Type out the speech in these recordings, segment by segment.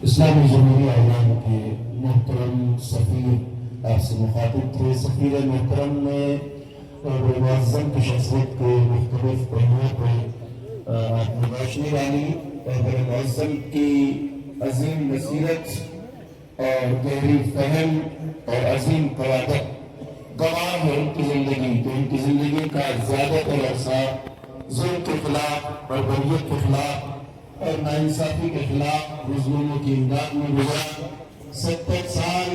इस्लामी जमहूरिया Iran के मोहतरम सफ़ीर आपसे मुखातिब थे। सफ़ीर मोहतरम ने मुअज़्ज़म की शख्सियत के मुख्तलिफ पहलुओं पर आपने रोशनी डाली और मुअज़्ज़म की अजीम बसीरत और गहरी फहम और अजीम क़यादत गवाह है उनकी ज़िंदगी। तो उनकी ज़िंदगी का ज़्यादातर अरसा जुल्म के खिलाफ, बर्बरियत के खिलाफ और नाइंसाफ़ी के खिलाफ मज़लूमों की इमदाद में गुज़रा। 70 साल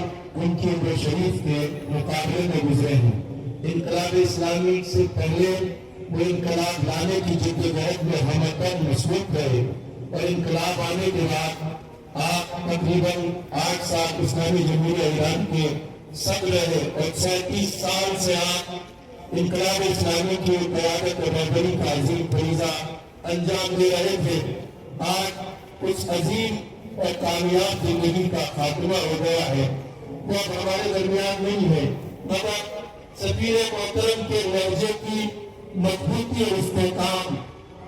उनकी उम्र शरीफ के मुकाबले में गुजरे हैं। इनकलाब इस्लामी से पहले वो इनकलाब लाने की जिद्दोजहद में हमतन मसरूफ रहे और इनकलाब आने के बाद आप तकरीबन 8 साल इस्लामी जमहूरिया ईरान के सदर रहे और 37 साल से आप इनकलाब इस्लामी की क़यादत और रहबरी का अजीम फरीज़ा अंजाम दे रहे थे। आज उस अजीम और कामयाब जिंदगी का खात्मा हो गया है, वो अब हमारे दरमियान नहीं है, मगर सफ़ीर मोहतरम के लहजे की मजबूती और इस्तेकाम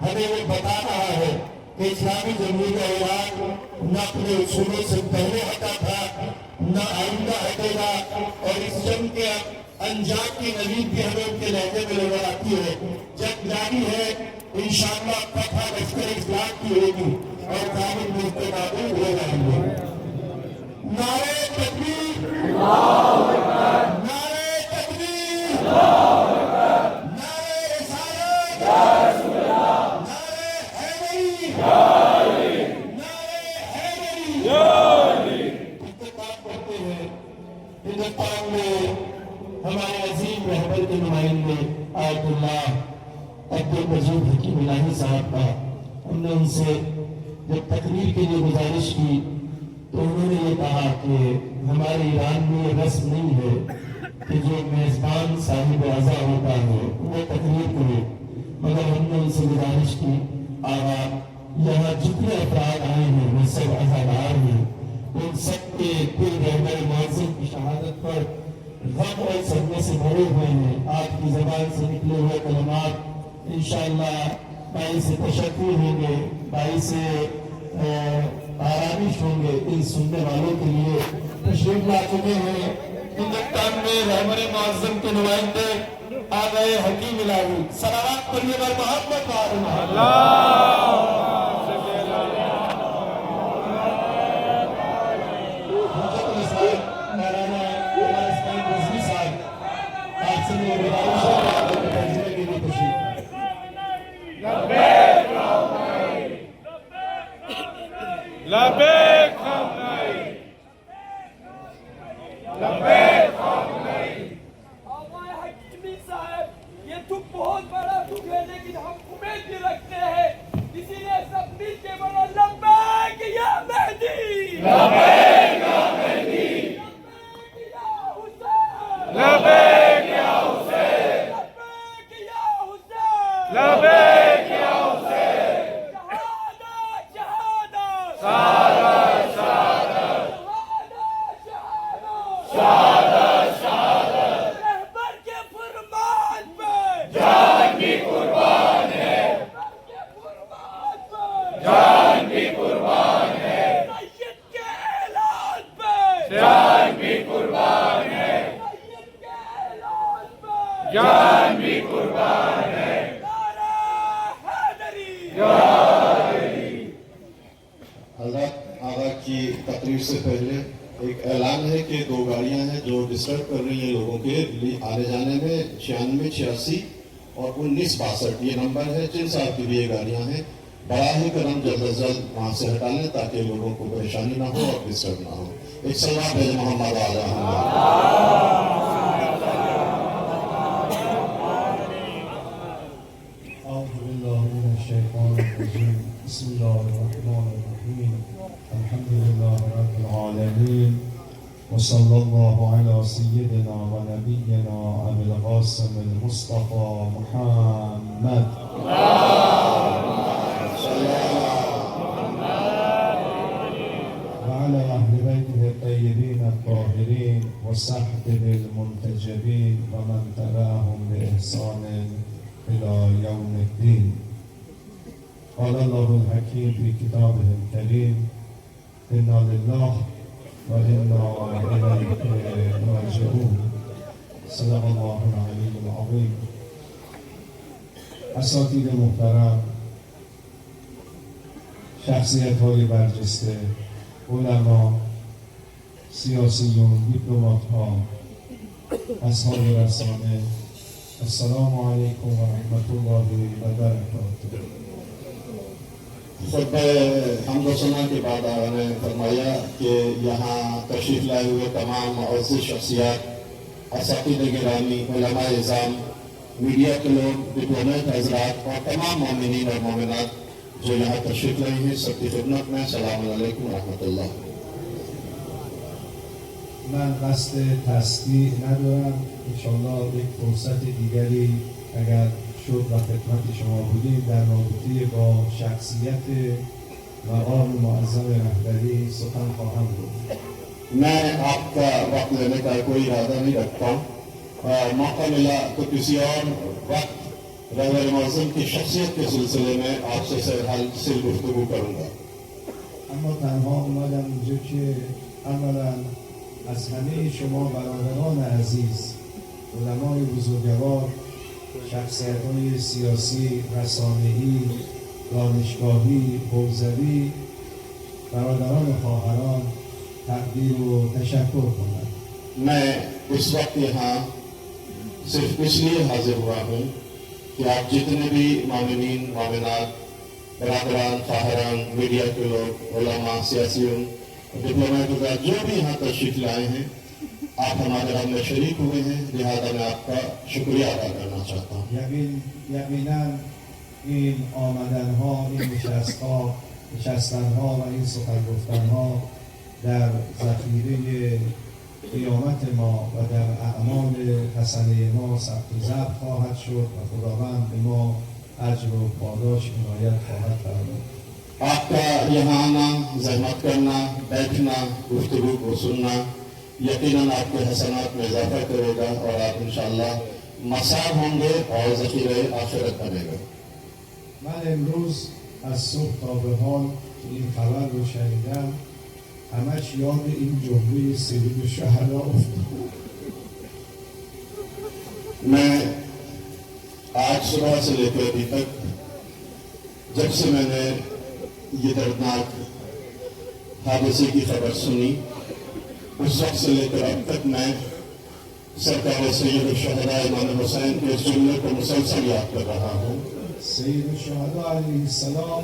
हमें वो बता रहा है कि इस्लामी जमहूरिया ईरान न अपने उसूलों से पहले हटा था, न आइंदा हटेगा और इस जंग के अंजाम की नवीद भी हमें उनके लहजे में नजर आती है। जंग जारी है, इंशाअल्लाह फतह लश्कर इस्लाम की होगी और कामिल मुस्तक़बिल हो जाएंगे। नारे तकबीर, नारे तकबीर, नारे रिसालत, नारे हैदरी, नारे हैदरी। इत्तेफाक करते हैं हिंदुस्तान में हमारे अजीम रहबर के नुमाइंदे आयतुल्लाह अब्दुल मजीद हकीम इलाही साहब का। हमने उनसे जब तकरीर के लिए गुजारिश की तो उन्होंने ये कहा कि हमारे ईरान में ये रस्म नहीं है कि जो मेज़बान साहिब अज़ा होता है वो तकरीर करे, मगर हमने उनसे गुजारिश की आगा यहाँ जितने अफराद आए हैं वे सब अज़ादार हैं, उन सब के कुल रहबर मुअज़्ज़म की शहादत पर गम और सदमे से भरे हुए हैं। आपकी ज़बान से निकले हुए कलमात इंशाअल्लाह बाइस तशक्कुर होंगे, बाइस आरामिश होंगे इन सुनने वालों के लिए। तशरीफ ला चुके हैं हिंदुस्तान में रहबर मुअज़्ज़म के नुमाइंदे आ गए हकीम इलाही। सलावत पढ़िए बर मोहम्मद लबैक खामनाई, लबैक खामनाई। आवाज़ हकीमी साहब, ये दुख बहुत बड़ा दुख है, लेकिन हम उम्मीद भी रखते हैं, इसीलिए सब मिल के बोलो लबैक या मेहदी, लबैक या मेहदी, लबैक या हुसैन, लबैक या हुसैन, लबैक या हुसैन, लबैक या हुसैन। शहादत, शहादत, शहादत, शहादत, शहादत, शहादत, शहादत। रहबर के फरमान पे जान भी कुर्बान है, रहबर के फरमान पे जान भी कुर्बान है, सैयद के ऐलान पे जान भी कुर्बान है, सैयद के ऐलान पे जान भी कुर्बान है। नारा हैदरी। हज़रत आगा की तकरीर से पहले एक ऐलान है कि 2 गाड़ियां हैं जो डिस्टर्ब कर रही हैं लोगों के आने जाने में। 9686 और 1962 ये नंबर है। जिन साहब की भी ये गाड़ियां हैं, बड़ा ही करम जल्द अज जल्द वहाँ से हटा लें ताकि लोगों को परेशानी ना हो और डिस्टर्ब ना हो। एक सलाम भेज मोहम्मद आला। वसल्लल्लाहु अला सय्यिदिना व नबिय्यिना अबुल क़ासिम मुस्तफ़ा मुहम्मद वअला अहलि बैतिहि तय्यबीन अत्ताहिरीन व सहबिहि मुंतजबीन व मन तबअहुम बिइहसान इला यौमिद्दीन। क़ाल अल्लाहुल हकीम फ़ी किताबिहिल करीम انا لله و انا الیه راجعون. صدق الله العلی العظیم. اساتید محترم، شخصیت های برجسته، علما، سیاسیون، دیپلمات ها، اصحاب رسانه، السلام علیکم و رحمت الله و برکاته. खुतबा हमद व सना के बाद आपने फरमाया कि यहाँ तशरीफ लाए हुए तमाम मुअज़्ज़िज़ शख्सियात, असातिज़े गिरामी, उलमा इज़ाम, मीडिया के लोग, डिप्लोमेट हज़रात और तमाम मोमिनीन और मोमिनात जो यहाँ तशरीफ लाए हैं, सबकी खिदमत में अस्सलामु अलैकुम व रहमतुल्लाह। من قصد تصدیق ندارم. انشاءالله یک فرصت دیگری اگر شد و خدمت شما بودیم در رابطه با شخصیت مقام معظم رهبری سخن خواهم گفت. मैं आपका वक्त लेने का कोई इरादा नहीं रखता हूँ। मौका मिला तो किसी और वक्त रहबर मुअज़्ज़म की शख्सियत के सिलसिले में आपसे सिल गुफ्तगू करूँगा। اما تنها اومدم اینجا که اولا از همه شما برادران عزیز، علمای بزرگوار، شخصیت‌های سیاسی، رسانه‌ای، دانشگاهی، حوزوی، برادران و خواهران تقدیر و تشکر کنم. मैं इस वक्त यहाँ सिर्फ इसलिए हाजिर हुआ हूँ कि आप जितने भी मामिनीन, मामिनात, बरादरान, ख़ाहरान, मीडिया के लोग, उलमा, सियासियों, डिप्लोमेट जो भी यहाँ तशरीफ लाए हैं, आप हमारे हम में शरीक हुए हैं, लिहाजा मैं आपका शुक्रिया अदा करना चाहता हूँ। یقینا این آمدن‌ها، این نشستن‌ها و این سخن گفتن‌ها در ذخیره قیامت ما و در اعمال حسنه ما ثبت و ضبط خواهد شد و خداوند به ما اجر و پاداش عنایت خواهد فرمود. आपका यहाँ आना, जहमत करना, बैठना, गुफ्तगू को सुनना यकीनन आपके हसनात में इजाफा करेगा और आप इंशाअल्लाह मसाब होंगे और ज़ख़ीरे आखिरत बनेगा। من امروز از صبح تا به حال این خبر رو شنیدم، همش یاد این جمله سید الشهدا افتاد. मैं आज सुबह से लेकर अभी तक जब से मैंने ये दर्दनाक हादसे की खबर सुनी, उस वक्त से लेकर अब तक मैं सरकार सैयद शुहदा इमाम हुसैन के इस जुमले को मुसलसल याद कर रहा हूँ। سید الشهدا علیه السلام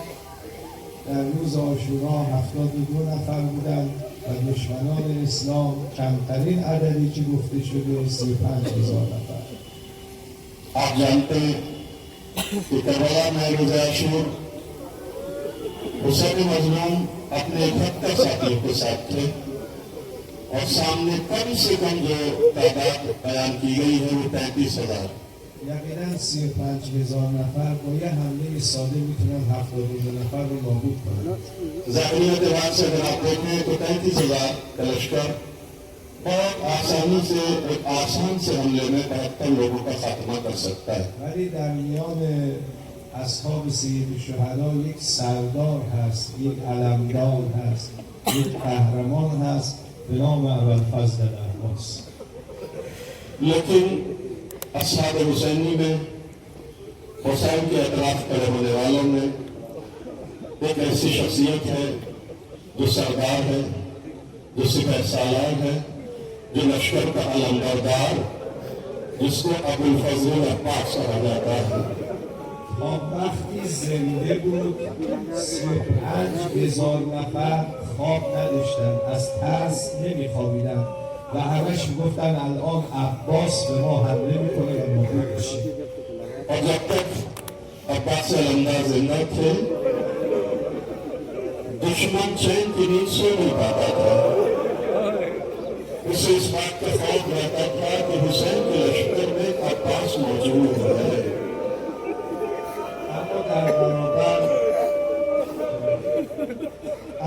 در روز عاشورا 72 نفر بودند و دشمنان اسلام کمترین عددی که گفته شده 35,000 نفر. आप जानते हैं कि करबला में रोज़ आशूर हुसैन मजलूम अपने 71 साथियों के साथ थे और सामने कम से कम जो तादाद बयान की गई है वो 35,000। یقینا 35,000 نفر با یه حمله ساده میتونن 72 نفر رو نابود کنن. ज़ाहिरी एतबार से अगर आप देखें तो 35,000 का लश्कर बहुत आसानी से एक आसान से हमले में 72 लोगों का खात्मा कर सकता है। ولی در میان اصحاب سید الشهدا یک سردار هست، یک علمدار هست، یک قهرمان هست به نام ابوالفضل الاحمس. लेकिन असहाब हुसैनी में हुसैन के अतराफ खड़े होने वालों में एक ऐसी शख्सियत है जो सरदार है, जो सिपह सालार है, जो लश्कर का अलमबरदार, जिसको अबुल फजल अब्बास कहा जाता है। تا وقتی زنده بود 35,000 نفر خواب نداشتن، از ترس نمیخوابیدن و همش میگفتن الان عباس به ما حمله میکنه و نابود میشیم. और जब तक अब्बास अलमदार जिंदा थे दुश्मन चैन की नींद सो नहीं पाता था। उसे इस बात का खौफ रहता था कि हुसैन के लश्कर में अब्बास मौजूद है।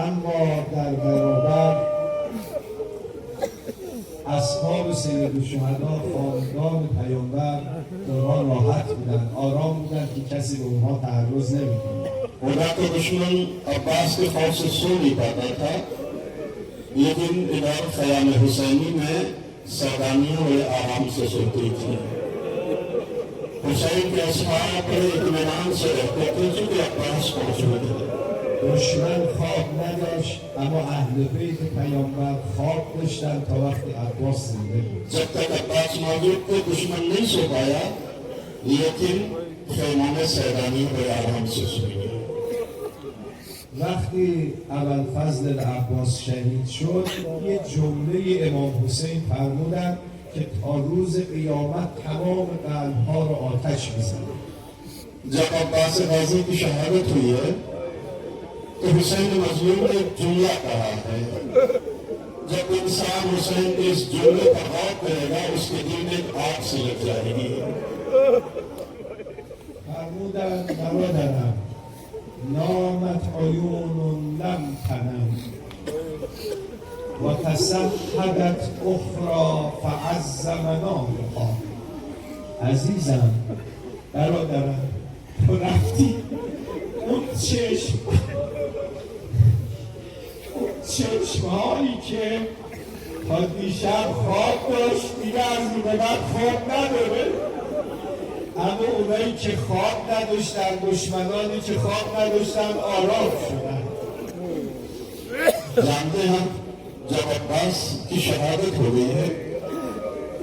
اما در برابر اصحاب سید الشهدا، خاندان پیامبر، اونها راحت بودن، آرام بودن که کسی به اونها تعرض نمیکنه. उधर तो दुश्मन अब्बास के खौफ से सो नहीं पाता था, लेकिन इधर ख़याम हुसैनी में सैलानियां वे आराम से सोती थी। हुसैन के असहाब बड़े इत्मीनान से रहते थे क्योंकि अब्बास पहुंचे थे। دشمن خواب نداشت اما اهل بیت پیامبر خواب داشتن تا وقتی عباس زنده بود. जब तक अब्बास मौजूद थे दुश्मन नहीं सो पाया, लेकिन खैमों में सैलानी वे आराम से सोए। وقتی ابوالفضل عباس شهید شد یه جمله امام حسین فرمودن که تا روز قیامت تمام قلب‌ها رو آتش می‌زنه. जब अब्बास गाजी की शहादत हुई है तो हुसैन मजलूम ने एक जुमला कहा है, जब इंसान हुसैन के इस जुमले पर गौर करेगा उसके दिल में आग से लग जाएगी। فرمودن برادرم نامت عیون لم تنم و تصحبت اخرى فعز منامها. عزیزم، برادرم، تو رفتی اون چشمهایی که تا دیشب خواب داشت دیگه از این به بعد خواب نداره، اما اونایی که خواب نداشتن، دشمنانی که خواب نداشتن آرام شدن. जानते हैं जब अब्बास की शहादत हो गई है,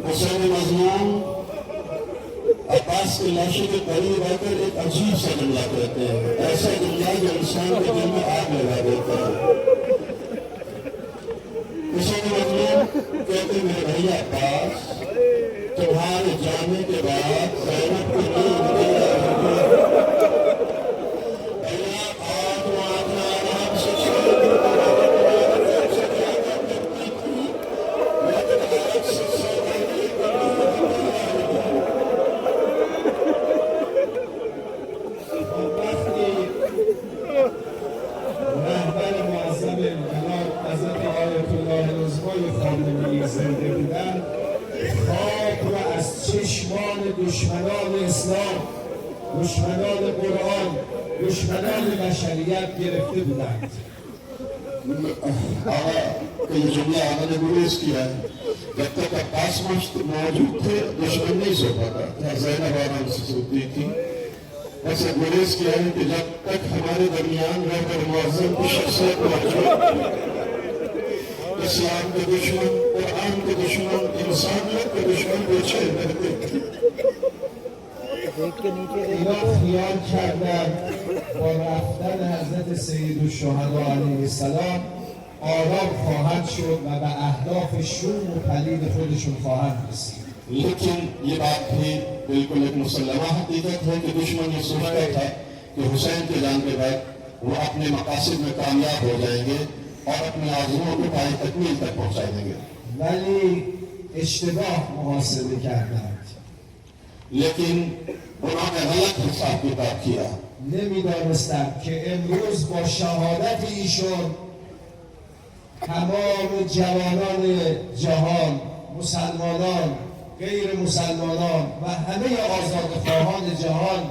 हुसैन मजलूम अब्बास की लाशों के करीब आकर एक अजीब सा जुमला कहते हैं, ऐसा जुमला जो इंसान के दिल में आग लगा देता है। हुसैन मजलूम कहते मेरे भैया अब्बास, तुम्हारे जाने के बाद ज़ैनब को नींद नहीं आएगी। भैया आज वहाँ आराम से رهبر معظم انقلاب حضرت آیت الله العظمای خامنه‌ای زنده بودن، خواب را از چشمان دشمنان اسلام، دشمنان قرآن، دشمنان بشریت گرفته بودند. ये जुमला आने गुरेज किया है, जब तक अब्बास मौजूद थे दुश्मन नहीं सो पाता था, ज़ैनब आराम से सोती थी। बस गुरेज किया है कि जब तक हमारे दरमियान रहकर मुअज़्ज़म की शख्सियत मौजूद, इस्लाम के दुश्मन, कुरान के दुश्मन, इंसानियत के दुश्मन बेचैन रहते थे। اینا خیال کردن با رفتن حضرت سیدالشهدا علیه السلام آرام خواهد شد و به اهداف شوم و پلید خودشون خواهند رسید. लेकिन ये बात भी बिल्कुल एक मुसल्लमा हकीकत है कि दुश्मन ये सोचता था कि हुसैन के जान के बाद वो अपने मकासद में कामयाब हो जाएंगे और अपने आज़मों को पाए तकमील तक पहुँचा देंगे। ولی اشتباه محاسبه کردند. लेकिन उन्होंने गलत हिसाब किताब किया। نمیدانستند که امروز با شهادت ایشون تمام جوانان جهان، مسلمانان، غیر مسلمانان و همه آزادخواهان جهان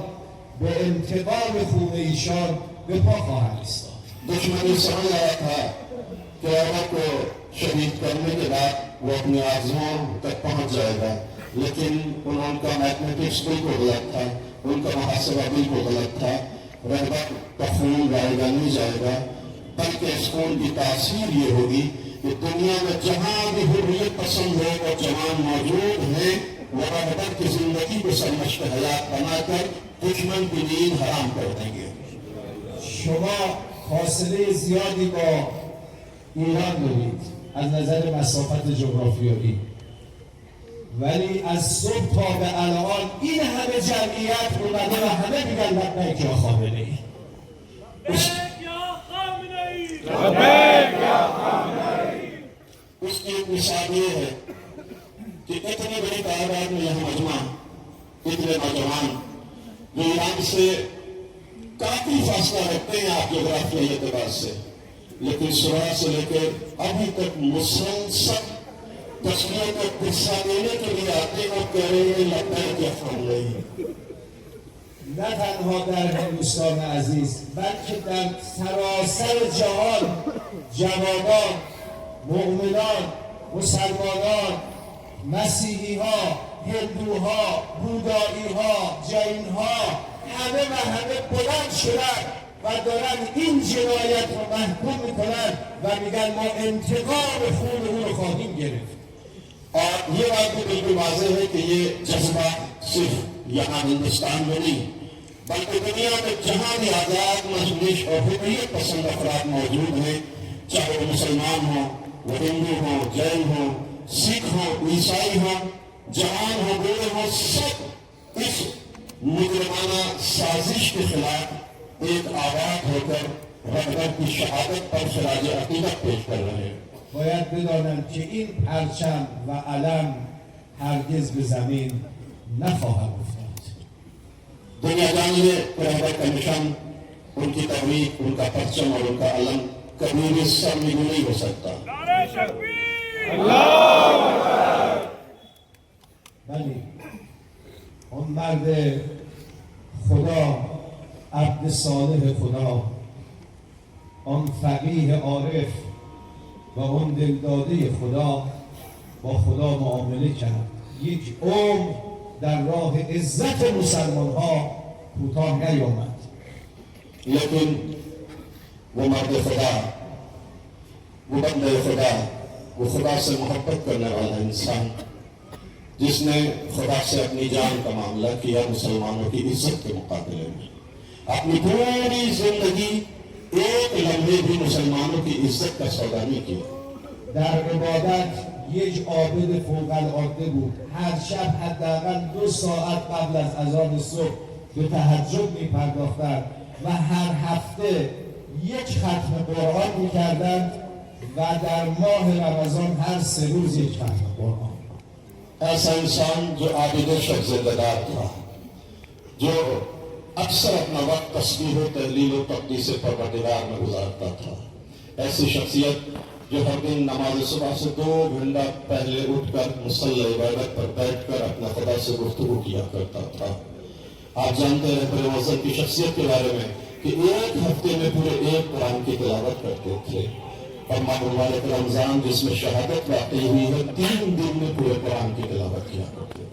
به انتقام خون ایشان به پا خواهند ایستاد. दुश्मनी समझ आया था कि औरत को शहीद करने के बाद वो अपने आज़मों तक पहुँच जाएगा, लेकिन उनका मैथमेटिक्स बिल्कुल गलत था, उनका मुहासबा बिल्कुल गलत था। रहबत का खून जाएगा नहीं जाएगा, बल्कि इस खून की तासीर ये होगी कि दुनिया में जहाँ भी हुर्रियत पसंद है और जवान मौजूद हैं, वो रहबत की जिंदगी को सरमश्क हयात बनाकर दुश्मन की नींद हराम कर देंगे। شما فاصله زیادی با ایران دارید از نظر مسافت جغرافیایی، ولی از صبح تا به الان این همه جمعیت اومده و همه میگن لبیک یا خامنه‌ای. उसकी एक मिसाल ये है कि इतनी बड़ी तादाद में यह मजमा, इतने नौजवान जो ईरान से काफी फासला रखते हैं आप जोग्राफियाई एतबार से, लेकिन सुबह से लेकर अभी तक मुसलसल तस्वीरों को हिस्सा देने के लिए आते और कह रहे हैं लब्बैक या खामनई। نه تنها در هندوستان عزیز بلکه در سراسر جهان جوانان، مؤمنان، مسلمانان، مسیحی ها، هندوها، بودایی ها، جین ها همه بلند شدن و دارن این جنایت رو محکوم میکنن و میگن ما انتقام خون اون رو خواهیم گرفت. और ये बात भी बिल्कुल वाज़ेह है कि ये जज्बा सिर्फ यहाँ हिंदुस्तान में नहीं बल्कि दुनिया में जहाँ भी आज़ाद मजलिस और हुर्रियत पसंद अफराद मौजूद हैं, चाहे वो मुसलमान हो, वो हिंदू हो, जैन हो, सिख हो, ईसाई हो, जवान हो, बूढ़े हो, सब इस मुजरिमाना साजिश के खिलाफ एक आवाज होकर रगबर की शहादत पर खराज अकीदत पेश कर रहे हैं। باید بدانند که این پرچم و علم هرگز به زمین نخواهد افتاد. दुनिया जानिए रहबर का निशान, उनकी तहरीक, उनका परचम और उनका अलम कभी भी शर्मिंदा नहीं हो सकता। ولی اون مرد خدا، عبد صالح خدا، آن فقیه عارف و اون دلداده خدا با خدا معامله کرد. یک عمر در راه عزت مسلمان ها کوتاه نیامد. लेकिन वो मर्द खुदा, वो बंदे खुदा, वो खुदा से मोहब्बत करने वाला इंसान जिसने खुदा से अपनी जान का मामला किया मुसलमानों की इज्जत के मुकाबले में, अपनी पूरी जिंदगी एक लम्हे भी मुसलमानों की इज्जत का सौदा नहीं किया। در عبادت یک عابد فوق العاده بود. هر شب حداقل 2 ساعت قبل از اذان صبح به تهجد می‌پرداختند و هر هفته یک ختم قرآن می‌کردند و در ماه رمضان هر 3 روز یک ختم قرآن. ऐसा इंसान जो आबिद शब जिंदादार था, जो अक्सर अपना वक्त तस्बीह व तहलील व तक़दीस परवरदिगार में गुजारता था, ऐसी शख्सियत जो हर दिन नमाज सुबह से 2 घंटा पहले उठकर मुसल्ला इबादत पर बैठकर अपना खुदा से गुफ्तगू किया करता था। आप जानते हैं बड़े वज़न की शख्सियत के बारे में कि एक हफ्ते में पूरे एक कुरान की तिलावत करते थे और मुबारक रमजान जिसमें शहादत वाक़ई हुई है 3 दिन में पूरे कुरान की तिलावत किया करते थे।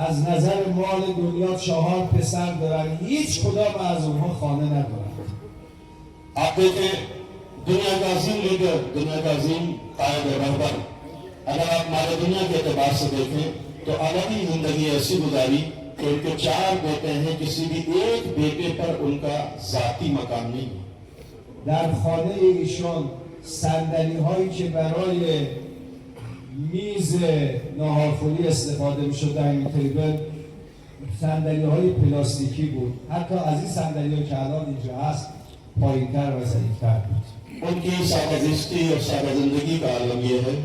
از نظر مال دنیا 4 پسر دارن، هیچ کدام از اونها خانه ندارن. आप देखें दुनिया का अजीम लीडर, दुनिया का अजीम कायद रहबर, अगर आप हमारे दुनिया के एतबार से देखें तो अलग ही जिंदगी ऐसी गुजारी कि उनके 4 बेटे हैं, किसी भी एक बेटे पर उनका जाती मकान नहीं है। در خانه ایشان صندلی هایی که برای میز ناهارخوری استفاده میشد، داینینگ تیبل، صندلی های پلاستیکی بود. حتی از این صندلی ها که الان اینجا هست پایین‌تر و ضعیف‌تر بود. उनकी सादाजिस्ती और सादा जिंदगी का आलम यह है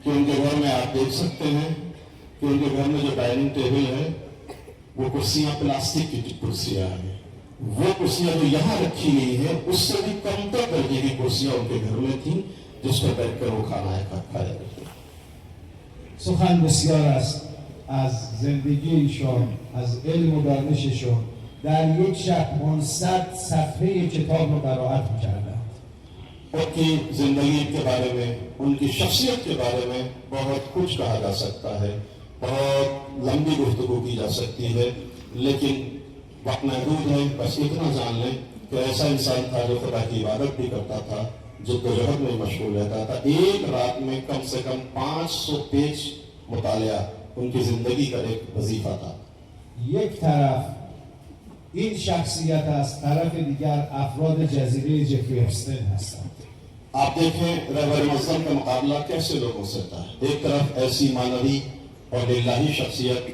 कि उनके घर में आप देख सकते हैं कि उनके घर में जो डाइनिंग टेबल है वो कुर्सियां प्लास्टिक की कुर्सियां हैं। वो कुर्सियां जो यहाँ रखी गई है उससे भी कमतर दर्जे की कुर्सियां उनके घर में थी जिस पर बैठकर वो खाना खाया करते। سخن بسیار است از زندگی ایشان، از علم و دانششون. در یک شب 500 صفحه کتاب رو قرائت می‌کردند. उनकी जिंदगी के बारे में, उनकी शख्सियत के बारे में बहुत कुछ कहा जा सकता है, बहुत लंबी गुफ्तगू की जा सकती है, लेकिन वक्त महदूद है। बस इतना जान लें कि ऐसा इंसान था जो खुदा की इबादत भी करता था, जद्दोजहद में मशगूल रहता था। एक रात में कम से कम 500 पेज मुतालिया उनकी जिंदगी का एक वजीफा था। یک طرف این شخصیت است، طرف دیگر افراد جزیره جفری اپستین هستند. आप देखें रहबर मज़हब का मुकाबला कैसे लोगों से था। एक तरफ ऐसी मानवी और इलाही शख्सियत